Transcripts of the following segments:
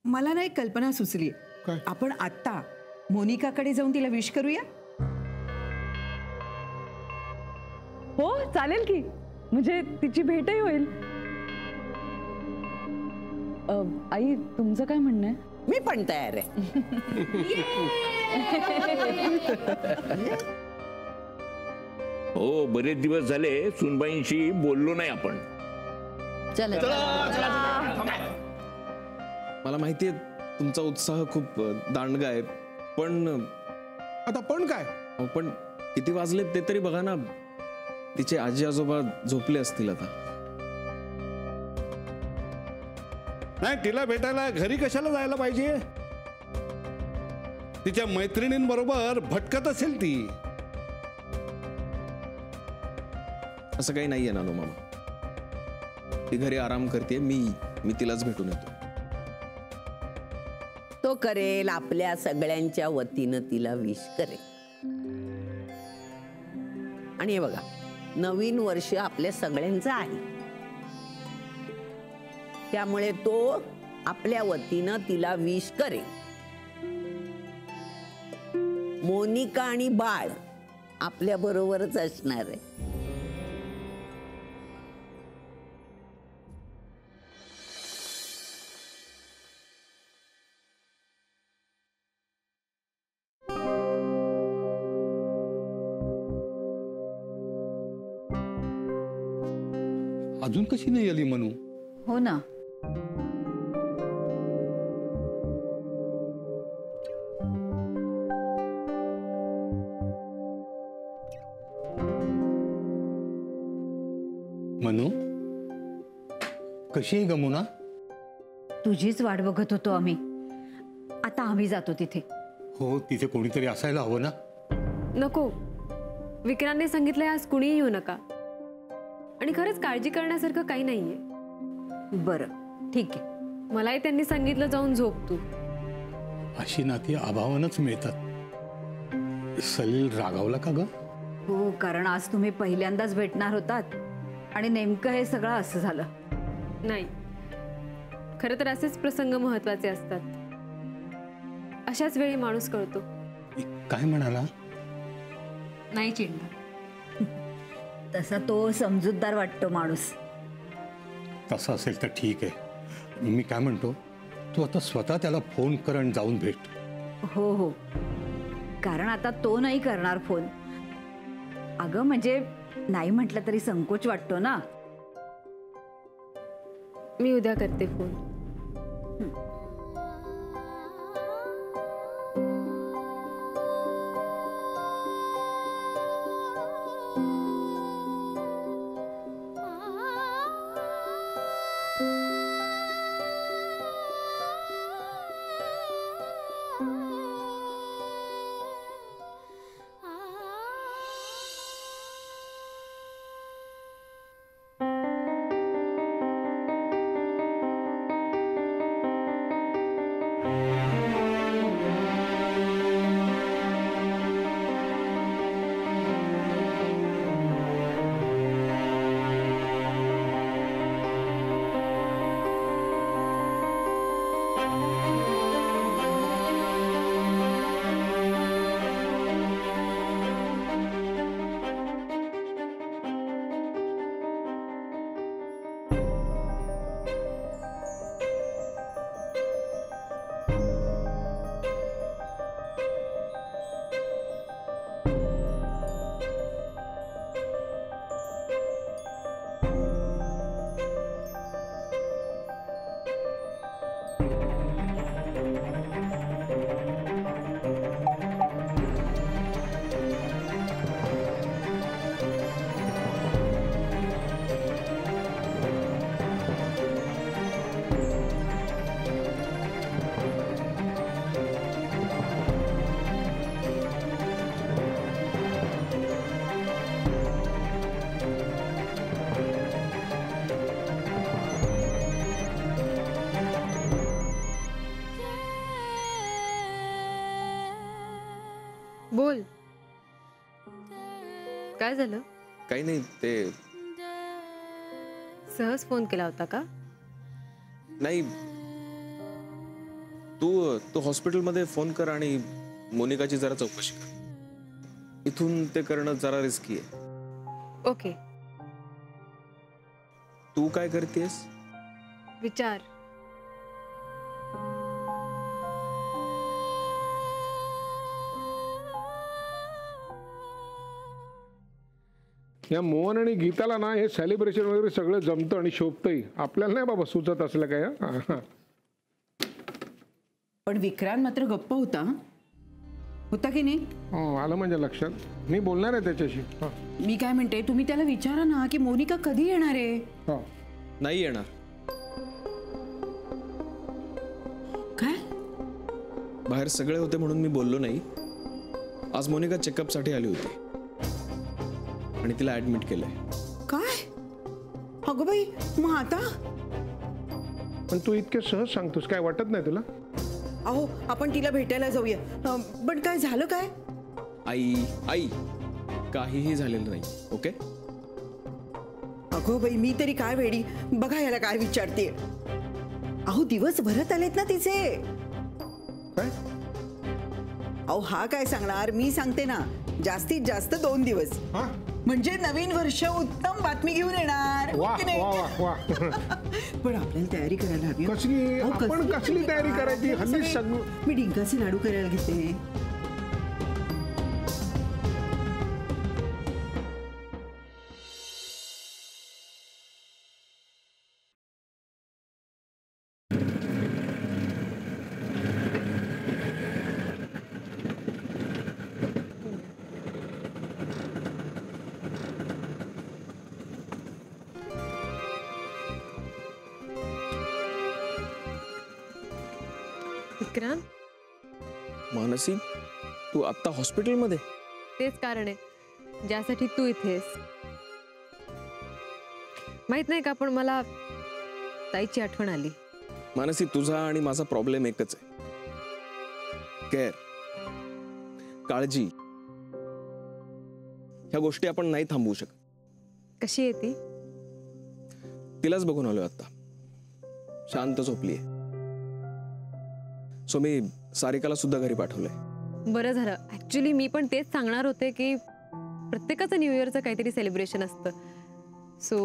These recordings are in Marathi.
मला ना एक कल्पना सुचली. आपण आत्ता मोनिकाकडे जाऊन तिला विश करूया. हो चालेल की, म्हणजे तिची भेटही होईल. आई तुमचं काय म्हणणं आहे? मी पण तयार आहे. हो, बरेच दिवस झाले सुनबाईंशी बोललो नाही आपण. चला मला माहितीये तुमचा उत्साह खूप दांडगा आहे, पण आता पण काय? पण किती वाजले ते तरी बघा ना. तिचे आजी आजोबा झोपले असतील आता. नाही, तिला भेटायला घरी कशाला जायला पाहिजे? तिच्या मैत्रिणींबरोबर भटकत असेल ती. असं काही नाहीये नानू मामा. ती घरी आराम करते. मी तिलाच भेटून येतो. तो करेल, आपल्या सगळ्यांच्या वतीनं तिला विश करेल. आणि हे बघा, नवीन वर्ष आपल्या सगळ्यांचं आहे, त्यामुळे तो आपल्या वतीनं तिला विश करेल. मोनिका आणि बाळ आपल्या बरोबरच असणार आहे. अजून कशी नाही आली मनू? हो ना. मनू कशी आहे गमुना? तुझीच वाट बघत होतो आम्ही. आता आम्ही जातो तिथे. हो, तिथे कोणीतरी असायला हवं ना. नको, विक्रांतने सांगितलं आज कुणीही येऊ नका. आणि खरंच काळजी करण्यासारखं काही नाहीये. बरं ठीक आहे. मलाही त्यांनी सांगितलं जाऊन झोप तू. अशी नाती अभावानच मिळतात. सलील रागावला का ग? हो, कारण आज तुम्ही पहिल्यांदाच भेटणार होतात आणि नेमकं हे सगळं असं झालं. नाही, खरं तर असेच प्रसंग महत्वाचे असतात. अशाच वेळी माणूस कळतो. काय म्हणाला? नाही चिडणार. तसा तो समजूतदार वाटतो माणूस. तसं असेल तर ठीक आहे. मी काय म्हणतो, तू आता स्वतः त्याला फोन कर आणि जाऊन भेट. हो हो, कारण आता तो नाही करणार फोन. अगं म्हणजे नाही म्हटलं तरी संकोच वाटतो ना. मी उद्या करते फोन. बोल, काय झालं? काही नाही, ते सहज फोन केला होता का? नाही, तू हॉस्पिटलमध्ये फोन कर आणि मोनिकाची जरा चौकशी कर. इथून ते करणं जरा रिस्की आहे. ओके. तू काय करतेस? विचार. या मोहन आणि गीताला ना हे सेलिब्रेशन वगैरे सगळं जमतं आणि शोभतंही. आपल्याला नाही बाबा सुचत असलं काय. हा. पण विक्रांत मात्र गप्प होता. होता की नाही? आलं म्हणजे लक्षात. मी बोलणार आहे त्याच्याशी. मी काय म्हणते, तुम्ही त्याला विचारा ना की मोनिका कधी येणार आहे. नाही येणार. काय? बाहेर सगळे होते म्हणून मी बोललो नाही. आज मोनिका चेकअप साठी आली होती आणि तिला ऍडमिट केलंय. काय? अगं बाई, मग आता? पण तू इतके सहज सांगतोस, काय वाटत नाही तुला? अहो, आपण तिला भेटायला जाऊया. पण काय झालं काय? आई काहीही झालेलं नाही. ओके. अगो बाई, मी तरी काय वेडी. बघा याला काय विचारते. अहो, दिवस भरत आलेत ना तिचे. काय? अहो, हा काय सांगणार, मी सांगते ना. जास्तीत जास्त 2 दिवस. म्हणजे नवीन वर्ष उत्तम बातमी घेऊन येणार. वा हो की नाही? वा वा. पण आपल्याला तयारी करायला हवी. कसली? अहो, आपण कसली तयारी करायची? हल्ली सगळं. मी डिंकाचे लाडू करायला घेते. विक्रांत, मानसी, तू आता हॉस्पिटलमध्ये? तेच कारण आहे ज्यासाठी तू इथेस. माहित नाही का, पण मला ताईची आठवण आली. मानसी, तुझा आणि माझा प्रॉब्लेम एकच आहे. केअर, काळजी. ह्या गोष्टी आपण नाही थांबवू शकत. कशी आहे ती? तिलाच बघून आलोय आता. शांत झोपलीये. सो मी सारिकाला सुद्धा घरी पाठवलंय. बरं झालं. ऍक्च्युली मी पण तेच सांगणार होते की प्रत्येकाचं न्यू इयरचं काहीतरी सेलिब्रेशन असतं. सो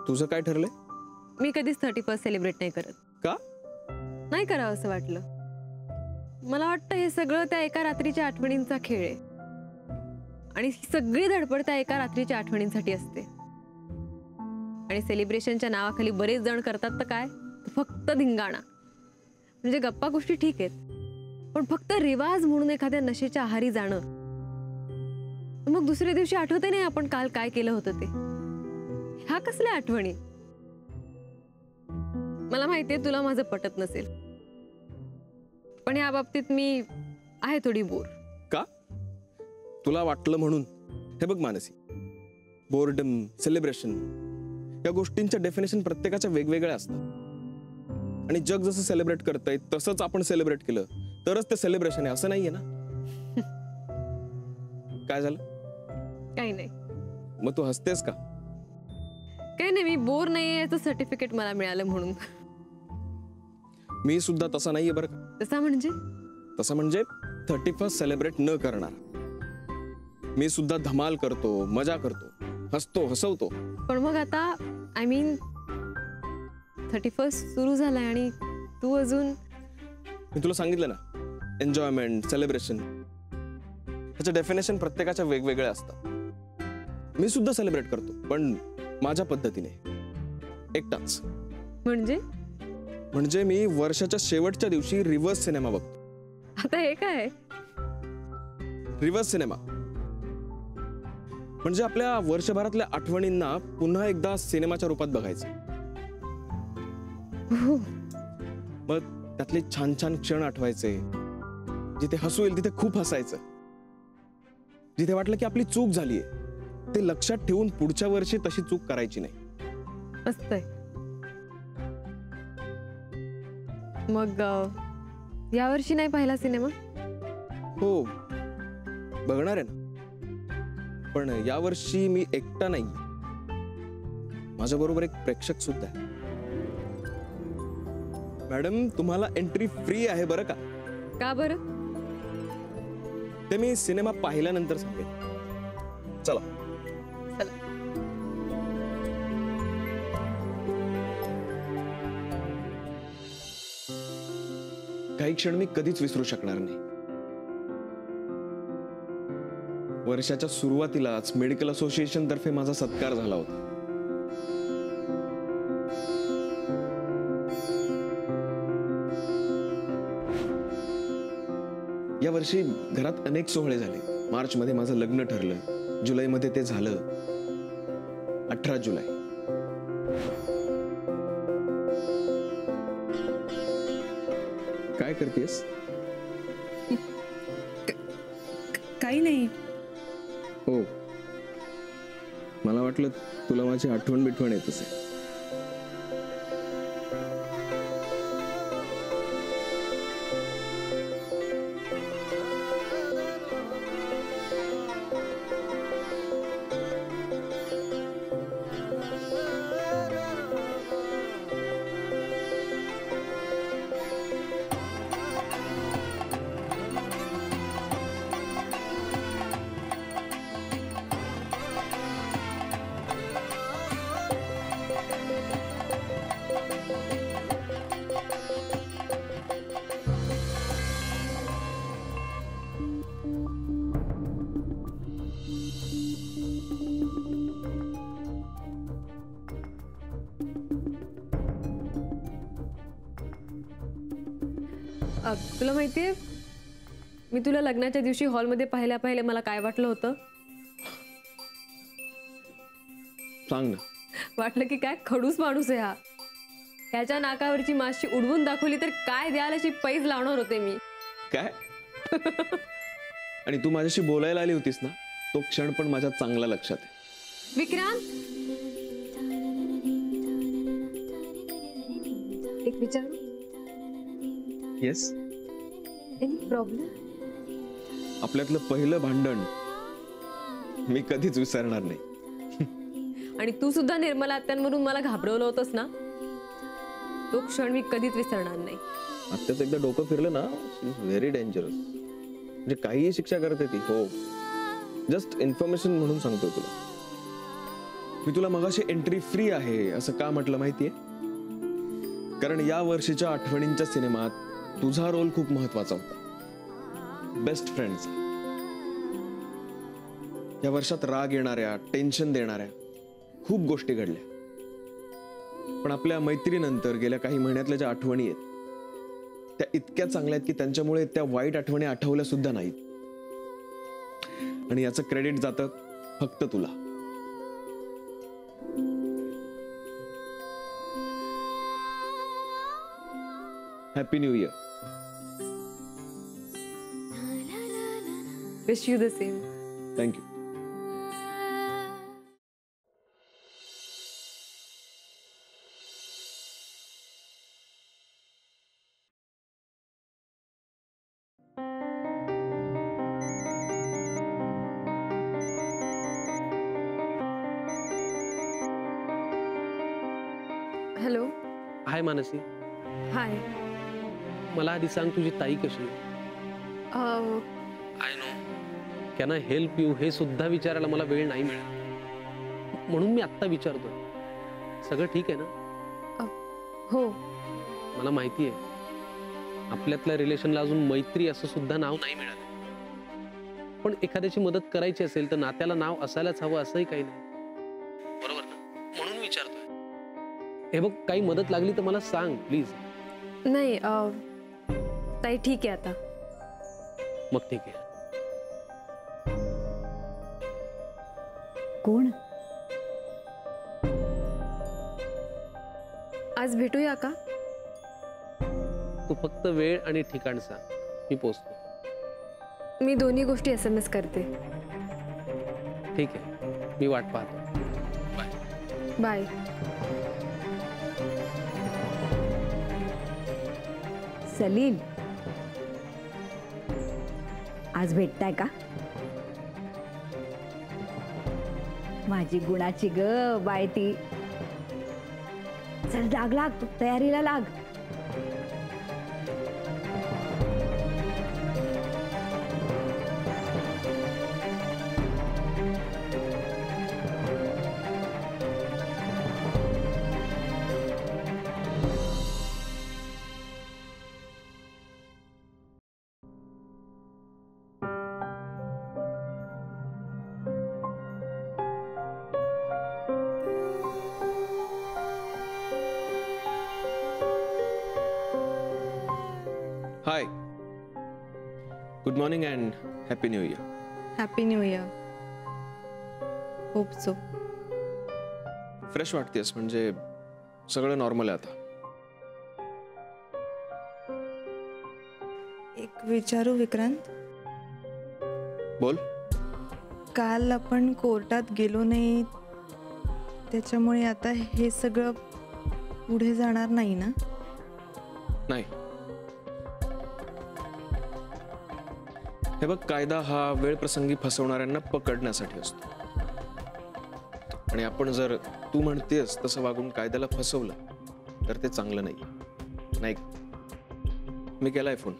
तुझं काय ठरलंय? मी कधीच 31st सेलिब्रेट नाही करत. का? नाही करावं असं वाटलं. मला वाटतं हे सगळं त्या एका रात्रीच्या आठवणींचा खेळ आहे. आणि ही सगळी धडपड त्या एका रात्रीच्या आठवणींसाठी असते. आणि सेलिब्रेशनच्या नावाखाली बरेच जण करतात तर काय, फक्त धिंगाणा. म्हणजे गप्पा गोष्टी ठीक आहेत, पण फक्त रिवाज म्हणून एखाद्या नशेच्या आहारी जाणं, मग दुसऱ्या दिवशी आठवते नाही आपण काल काय केलं होतं ते. ह्या कसल्या आठवणी? मला माहितीये तुला माझं पटत नसेल, पण या बाबतीत मी आहे थोडी बोर. का? तुला वाटलं म्हणून? हे बघ मानसी, बोर्डम, सेलिब्रेशन या गोष्टींच्या डेफिनेशन प्रत्येकाच्या वेगवेगळ्या असतात. आणि जग जसं सेलिब्रेट करतंय तसंच आपण सेलिब्रेट केलं तरच ते सेलिब्रेशन आहे असं नाहीये ना. काय झालं? काही नाही. मग तू हसतेस का? काही नाही, मी बोर नाहीये याचं सर्टिफिकेट मला मिळालं म्हणून. मी सुद्धा तसा नाहीये बरं का. तसा म्हणजे? तसं म्हणजे 31st सेलिब्रेट न करणार. मी सुद्धा धमाल करतो, मजा करतो, हसतो, हसवतो. पण मग आता आय मीन 31st सुरू झालाय आणि तू अजून. मी तुला सांगितलं ना, एन्जॉयमेंट, सेलिब्रेशन ह्याचं डेफिनेशन प्रत्येकाच्या वेगवेगळ्या असतात. मी सुद्धा सेलिब्रेट करतो, पण माझ्या पद्धतीने, एकटाच. म्हणजे मी वर्षाच्या शेवटच्या दिवशी रिव्हर्स सिनेमा बघतो. आता हे काय? रिव्हर्स सिनेमा म्हणजे आपल्या वर्षभरातल्या आठवणींना पुन्हा एकदा सिनेमाच्या रूपात बघायचं. मग त्यातले छान छान क्षण आठवायचे. जिथे हसू येईल तिथे खूप हसायचं. जिथे वाटलं की आपली चूक झालीये ते लक्षात ठेवून पुढच्या वर्षी तशी चूक करायची नाही. असतंय. मग यावर्षी नाही पाहिला सिनेमा? हो, बघणार आहे ना. पण यावर्षी मी एकटा नाही, माझ्या बरोबर एक प्रेक्षक सुद्धा आहे. मॅडम तुम्हाला एंट्री फ्री आहे बरं का. का बरं? ते मी सिनेमा पाहिल्यानंतर सांगेन. चला. काही क्षण मी कधीच विसरू शकणार नाही. वर्षाच्या सुरुवातीलाच मेडिकल असोसिएशन तर्फे माझा सत्कार झाला होता. या वर्षी घरात अनेक सोहळे झाले. मार्च मध्ये माझं लग्न ठरलं, जुलैमध्ये ते झालं. 18 जुलै. काय करतेस? काही नाही. हो, मला वाटलं तुला माझी आठवण बिठवण येत असेल. तुला माहितीये, मी तुला लग्नाच्या दिवशी हॉलमध्ये पाहिल्या मला काय वाटलं होतं? सांग ना. वाटलं की काय खडूस माणूस आहे हा. ह्याच्या नाकावरची माशी उडवून दाखवली तर काय द्याल अशी पैज लावणार होते मी. काय? आणि तू माझ्याशी बोलायला आली होतीस ना, तो क्षण पण माझ्या चांगला लक्षात आहे. विक्रांत, एक विचार. येस. Any problem? आपल्यातलं पहिलं भांडण मी कधीच विसरणार नाही. आणि तू सुद्धा निर्मला आत्यांवरून मला घाबरवलं होतंस ना, तो क्षण मी कधीच विसरणार नाही. आत्ताच एकदा डोकं फिरलं ना, व्हेरी डेंजरस. म्हणजे काहीही शिक्षा करते ती. हो, जस्ट इन्फॉर्मेशन म्हणून सांगतोय तुला. मी तुला मगाशी एंट्री फ्री आहे असं का म्हटलं माहितीये? कारण या वर्षीच्या आठवणींच्या सिनेमात तुझा रोल खूप महत्वाचा होता. Best friends. या वर्षात राग येणाऱ्या, टेन्शन देणाऱ्या खूप गोष्टी घडल्या. पण आपल्या मैत्रीनंतर गेल्या काही महिन्यातल्या ज्या आठवणी आहेत त्या इतक्या चांगल्या आहेत की त्यांच्यामुळे त्या वाईट आठवणी आठवल्या सुद्धा नाहीत. आणि याचं क्रेडिट जातं फक्त तुला. Happy new year. Wish you the same. Thank you. Hello. Hi Mansi. Hi. मला आधी सांग, तुझी ताई कशी आहे? I know can I help you हे सुद्धा विचारायला मला वेळ नाही मिळत, म्हणून मी आत्ता विचारतोय. सगळं ठीक आहे ना? हो. मला माहिती आहे आपल्यातल्या रिलेशनला अजून मैत्री असं सुद्धा नाव नाही मिळालं, पण एखाद्याची मदत करायची असेल तर नात्याला नाव असायलाच हवं असंही काही नाही, बरोबर ना? म्हणून विचारतोय. हे बघ, काही मदत लागली तर मला सांग प्लीज. नाही ताई, ठीक आहे आता. मग ठीक आहे. कोण? आज भेटूया का? तू फक्त वेळ आणि ठिकाण सांग, मी पोचतो. मी दोन्ही गोष्टी SMS करते. ठीक आहे, मी वाट पाहतो. बाय. बाय. सलील, आज भेटताय का? माझी गुणाची ग बाय ती. चल लाग, तयारीला लाग. Hi, good morning and happy new year. Happy new year. Hope so. Fresh वाटतेस, म्हणजे सगळं नॉर्मल आहे आता. एक विचारू विक्रांत? बोल. काल आपण कोर्टात गेलो नाही, त्याच्यामुळे आता हे सगळं पुढे जाणार नाही ना? नाही. हे बघ, कायदा हा वेळ प्रसंगी फसवणाऱ्यांना पकडण्यासाठी असतो. आणि आपण जर तू म्हणतेस तसं वागून कायद्याला फसवलं तर ते चांगलं नाही. मी केलाय फोन,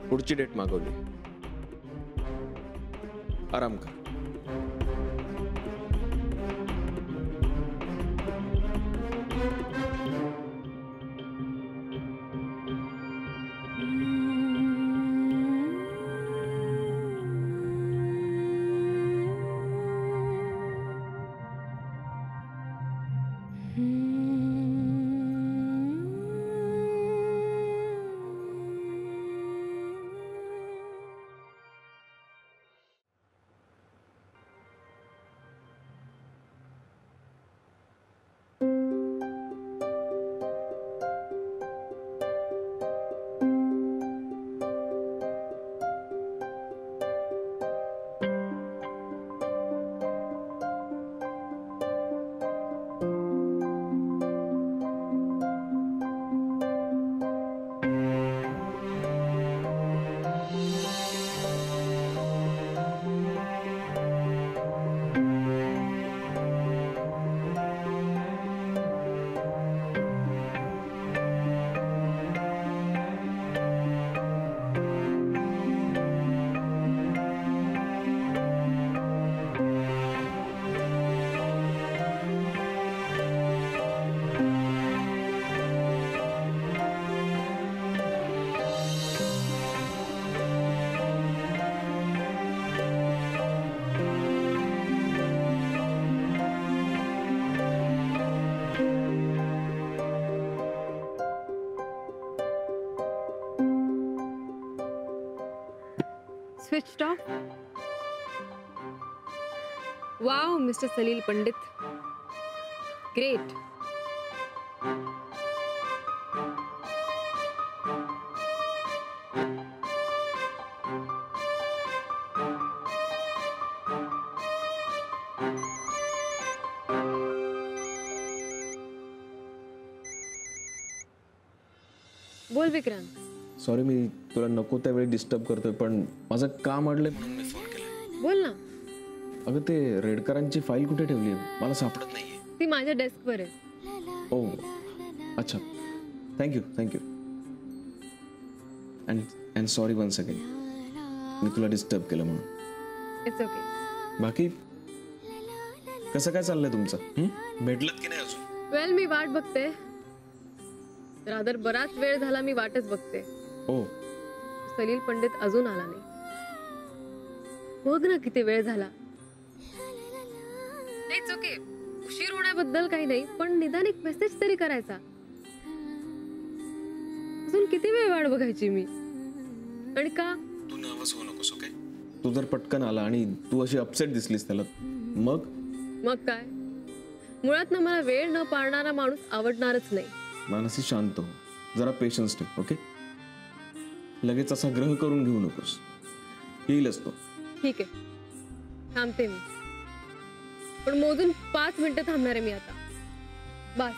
पुढची डेट मागवली. आराम कर. Switched off. Wow, Mr. Salil Pandit. Great. बोल विक्रांत. सॉरी, मी तुला नको त्यावेळी डिस्टर्ब करतोय, पण माझं काम अडलंय म्हणून मी फोन केला. बोल ना. अगं, ते रेडकरांची फाईल कुठे ठेवली आहे? मला सापडत नाहीये. ती माझ्या डेस्कवर आहे. ओ अच्छा, thank you. And sorry once again, मी तुला डिस्टर्ब केलं म्हणून. It's okay. बाकी कसं काय चाललंय तुमचं? भेटलत की नाही अजून? वेल, मी वाट बघते. रादर बराच वेळ झाला मी वाटच बघते. ओ, सलील पंडित अजून आला नाही. बघ ना किती वेळ झाला. इट्स ओके, उशीर होण्याबद्दल काही नाही, पण निदान एक मेसेज तरी करायचा. अजून किती वेळ वाट बघायची मी? आणि का? तू नर्वस होऊ नकोस, ओके? तू जर पटकन आला आणि तू अशी अपसेट दिसलीस त्याला, मग काय? मुळात ना मला वेळ न पाळणारा माणूस आवडणारच नाही. मानसी, शांत हो, जरा पेशन्स ठेव, ओके? लगेच असा ग्रह करून घेऊ नकोस, येईलच तो. ठीक आहे, थांबते मी, पण मोजून 5 मिनिटं थांबणार आहे मी आता. बस.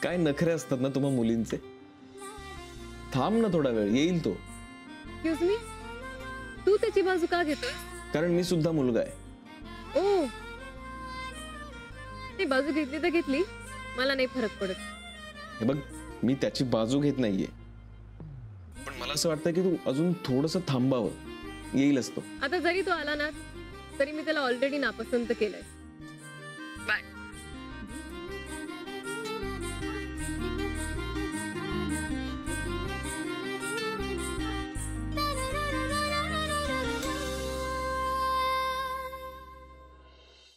काय नखरे असतात ना तुम्हा मुलींचे. थांब ना थोडा वेळ, येईल तो. एक्सक्यूज मी, तू त्याची बाजू का घेतोय? कारण मी सुद्धा मुलगा आहे. ओ, ती बाजू घेतली तर घेतली, मला नाही फरक पडत. हे बघ, मी त्याची बाजू घेत नाहीये, पण मला असं वाटतं की तू अजून थोडंसं थांबावं, येईलच तो. आता जरी तो आला ना, तरी मी त्याला ऑलरेडी नापसंत केलंय.